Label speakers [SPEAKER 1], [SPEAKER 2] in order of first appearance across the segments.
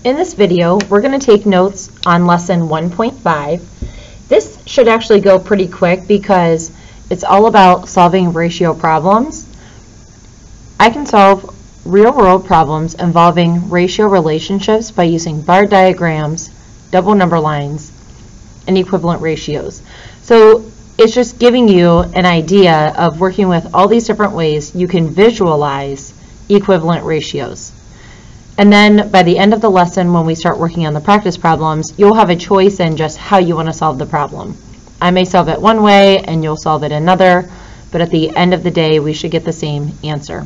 [SPEAKER 1] In this video, we're going to take notes on lesson 1.5. This should actually go pretty quick because it's all about solving ratio problems. I can solve real-world problems involving ratio relationships by using bar diagrams, double number lines, and equivalent ratios. So it's just giving you an idea of working with all these different ways you can visualize equivalent ratios. And then by the end of the lesson, when we start working on the practice problems, you'll have a choice in just how you want to solve the problem. I may solve it one way and you'll solve it another, but at the end of the day, we should get the same answer.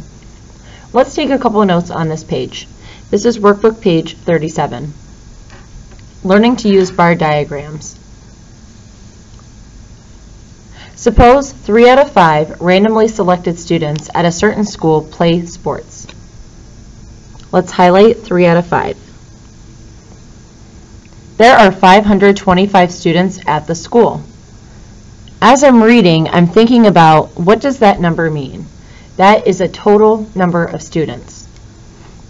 [SPEAKER 1] Let's take a couple of notes on this page. This is workbook page 37. Learning to use bar diagrams. Suppose 3 out of 5 randomly selected students at a certain school play sports. Let's highlight 3 out of 5. There are 525 students at the school. As I'm reading, I'm thinking about what does that number mean? That is a total number of students.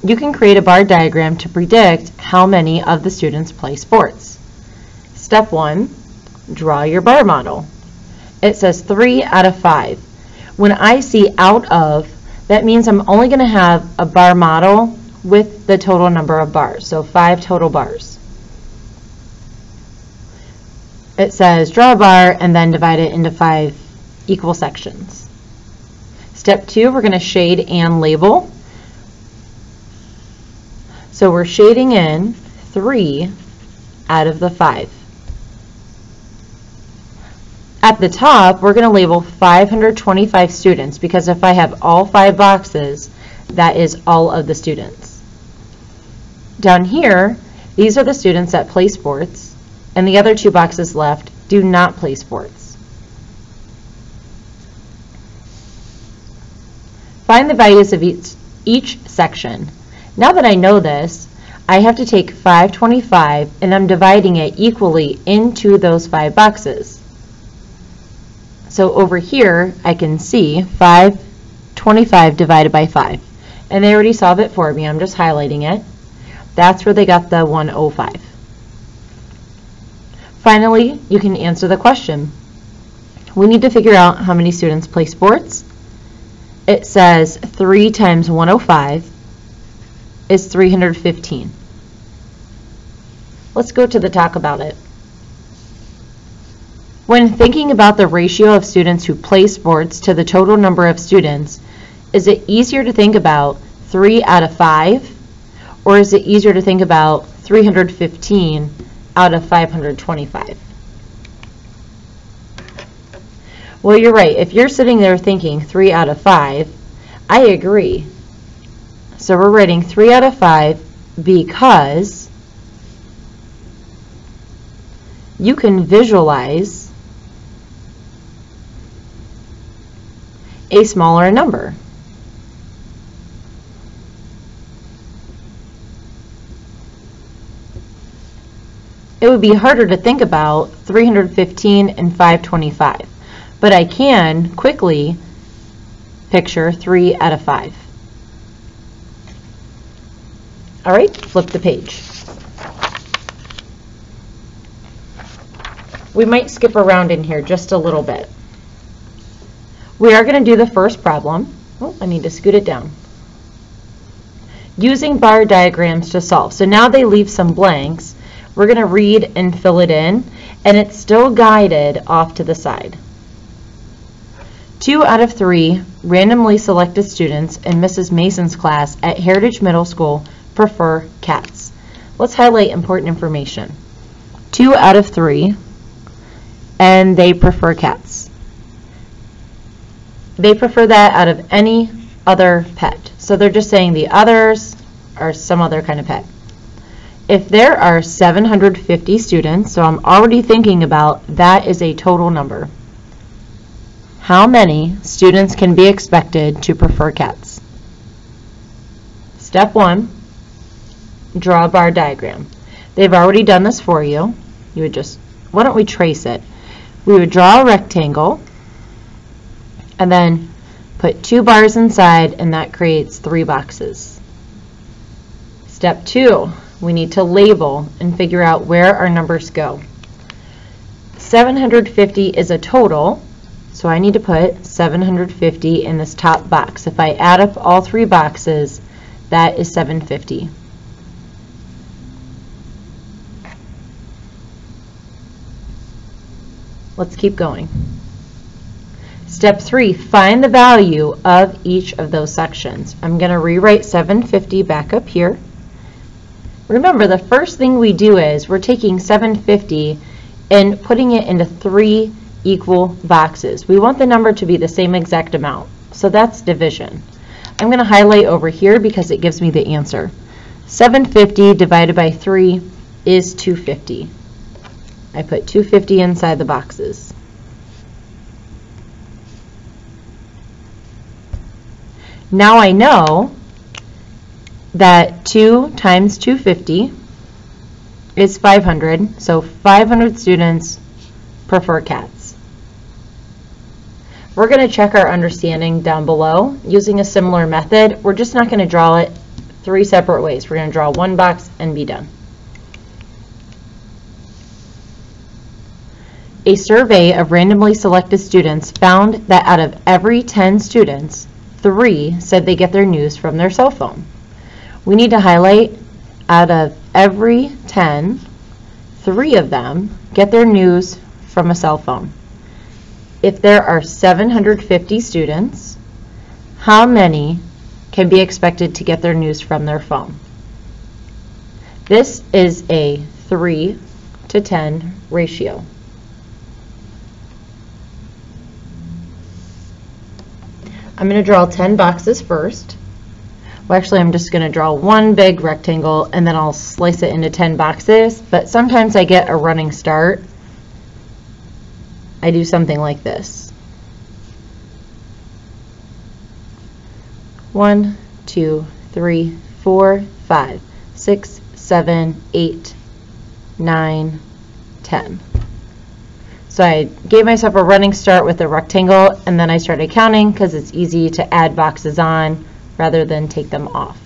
[SPEAKER 1] You can create a bar diagram to predict how many of the students play sports. Step 1, draw your bar model. It says 3 out of 5. When I see out of, that means I'm only going to have a bar model with the total number of bars, so 5 total bars. It says draw a bar and then divide it into 5 equal sections. Step 2, we're going to shade and label. So we're shading in 3 out of the 5. At the top, we're going to label 525 students because if I have all 5 boxes, that is all of the students. Down here, these are the students that play sports, and the other 2 boxes left do not play sports. Find the values of each section. Now that I know this, I have to take 525 and I'm dividing it equally into those 5 boxes. So over here, I can see 525 divided by 5. And they already solved it for me. I'm just highlighting it. That's where they got the 105. Finally, you can answer the question. We need to figure out how many students play sports. It says 3 times 105 is 315. Let's go to the talk about it. When thinking about the ratio of students who play sports to the total number of students, is it easier to think about 3 out of 5? Or is it easier to think about 315 out of 525? Well, you're right. If you're sitting there thinking 3 out of 5, I agree. So we're writing 3 out of 5 because you can visualize a smaller number. It would be harder to think about 315 and 525, but I can quickly picture 3 out of 5. All right, flip the page. We might skip around in here just a little bit. We are going to do the first problem. Oh, I need to scoot it down. Using bar diagrams to solve. So now they leave some blanks. We're going to read and fill it in, and it's still guided off to the side. 2 out of 3 randomly selected students in Mrs. Mason's class at Heritage Middle School prefer cats. Let's highlight important information. 2 out of 3, and they prefer cats. They prefer that out of any other pet. So they're just saying the others are some other kind of pet. If there are 750 students, so I'm already thinking about that is a total number. How many students can be expected to prefer cats? Step 1, draw a bar diagram. They've already done this for you. You would just, why don't we trace it? We would draw a rectangle and then put 2 bars inside, and that creates 3 boxes. Step 2, we need to label and figure out where our numbers go. 750 is a total, so I need to put 750 in this top box. If I add up all three boxes, that is 750. Let's keep going. Step 3, find the value of each of those sections. I'm going to rewrite 750 back up here. Remember, the first thing we do is we're taking 750 and putting it into 3 equal boxes. We want the number to be the same exact amount, so that's division. I'm going to highlight over here because it gives me the answer. 750 divided by 3 is 250. I put 250 inside the boxes. Now I know that 2 times 250 is 500, so 500 students prefer cats. We're going to check our understanding down below using a similar method. We're just not going to draw it 3 separate ways. We're going to draw one box and be done. A survey of randomly selected students found that out of every 10 students, 3 said they get their news from their cell phone. We need to highlight out of every 10, 3 of them get their news from a cell phone. If there are 750 students, how many can be expected to get their news from their phone? This is a 3 to 10 ratio. I'm going to draw 10 boxes first. Well, actually, I'm just going to draw one big rectangle and then I'll slice it into 10 boxes, but sometimes I get a running start. I do something like this. 1, 2, 3, 4, 5, 6, 7, 8, 9, 10. So I gave myself a running start with a rectangle, and then I started counting because it's easy to add boxes on rather than take them off.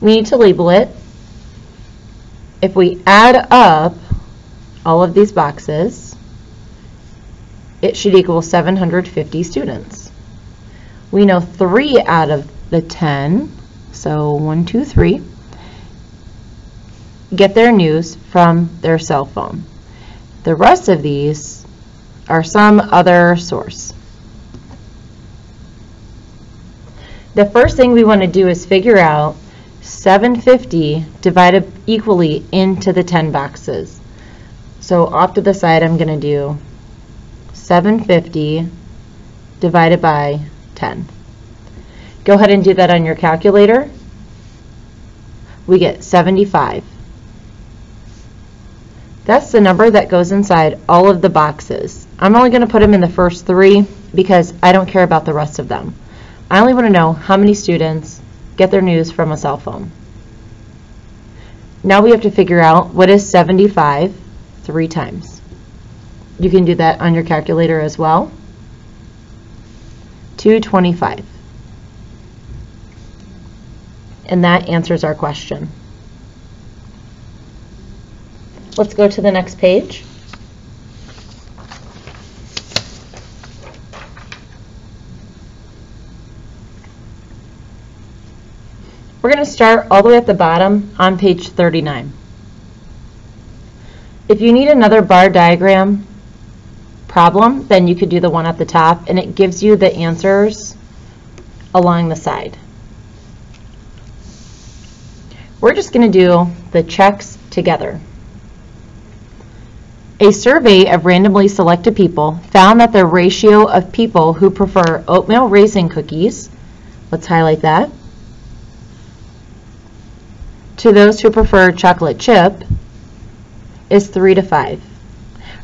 [SPEAKER 1] We need to label it. If we add up all of these boxes, it should equal 750 students. We know 3 out of the 10, so 1, 2, 3, get their news from their cell phone. The rest of these are some other source. The first thing we want to do is figure out 750 divided equally into the 10 boxes. So off to the side, I'm going to do 750 divided by 10. Go ahead and do that on your calculator. We get 75. That's the number that goes inside all of the boxes. I'm only going to put them in the first 3 because I don't care about the rest of them. I only want to know how many students get their news from a cell phone. Now we have to figure out what is 75 3 times. You can do that on your calculator as well. 225. And that answers our question. Let's go to the next page. We're going to start all the way at the bottom on page 39. If you need another bar diagram problem, then you could do the one at the top, and it gives you the answers along the side. We're just going to do the checks together. A survey of randomly selected people found that the ratio of people who prefer oatmeal raisin cookies, let's highlight that, to those who prefer chocolate chip is 3 to 5.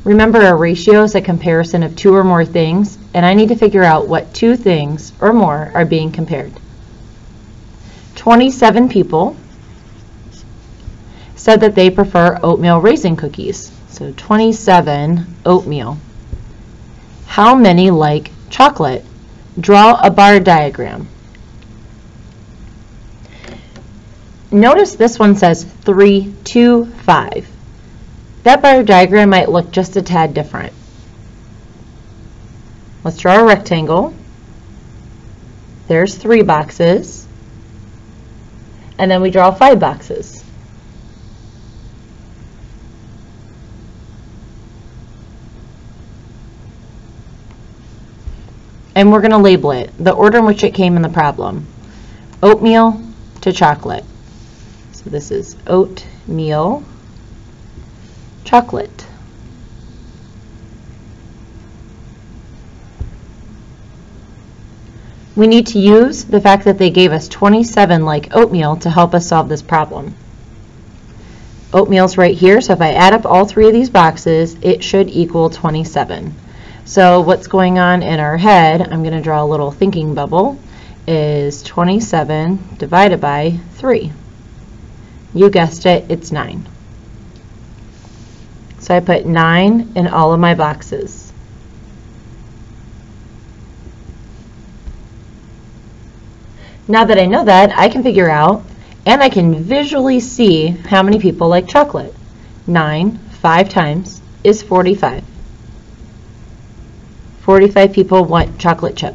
[SPEAKER 1] Remember, a ratio is a comparison of 2 or more things, and I need to figure out what 2 things or more are being compared. 27 people said that they prefer oatmeal raisin cookies. So 27 oatmeal. How many like chocolate? Draw a bar diagram. notice this one says 3, 2, 5. That bar diagram might look just a tad different. Let's draw a rectangle. There's 3 boxes. And then we draw 5 boxes. And we're going to label it the order in which it came in the problem. Oatmeal to chocolate. So this is oatmeal, chocolate. We need to use the fact that they gave us 27 like oatmeal to help us solve this problem. Oatmeal's right here, so if I add up all 3 of these boxes, it should equal 27. So what's going on in our head, I'm going to draw a little thinking bubble, is 27 divided by 3. You guessed it, it's 9. So I put 9 in all of my boxes. Now that I know that, I can figure out, and I can visually see how many people like chocolate. 9, 5 times is 45. 45 people want chocolate chip.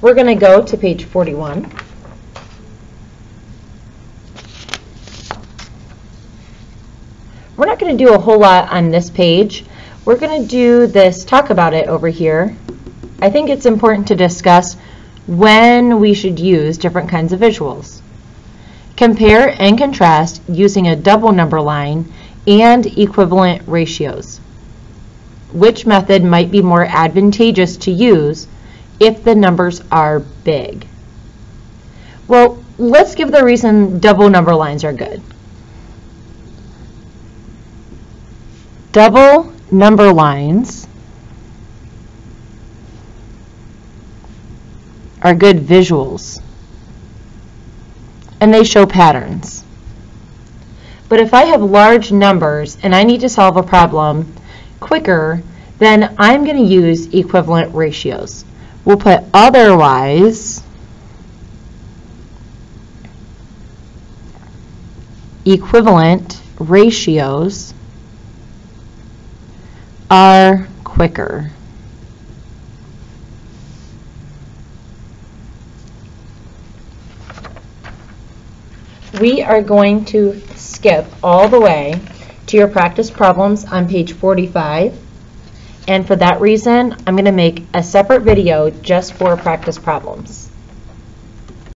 [SPEAKER 1] We're going to go to page 41. We're not going to do a whole lot on this page. We're going to do this talk about it over here. I think it's important to discuss when we should use different kinds of visuals. Compare and contrast using a double number line and equivalent ratios. Which method might be more advantageous to use if the numbers are big? Well, let's give the reason double number lines are good. Double number lines are good visuals, and they show patterns. But if I have large numbers and I need to solve a problem quicker, then I'm going to use equivalent ratios. We'll put otherwise equivalent ratios are quicker. We are going to skip all the way to your practice problems on page 45, and for that reason I'm going to make a separate video just for practice problems.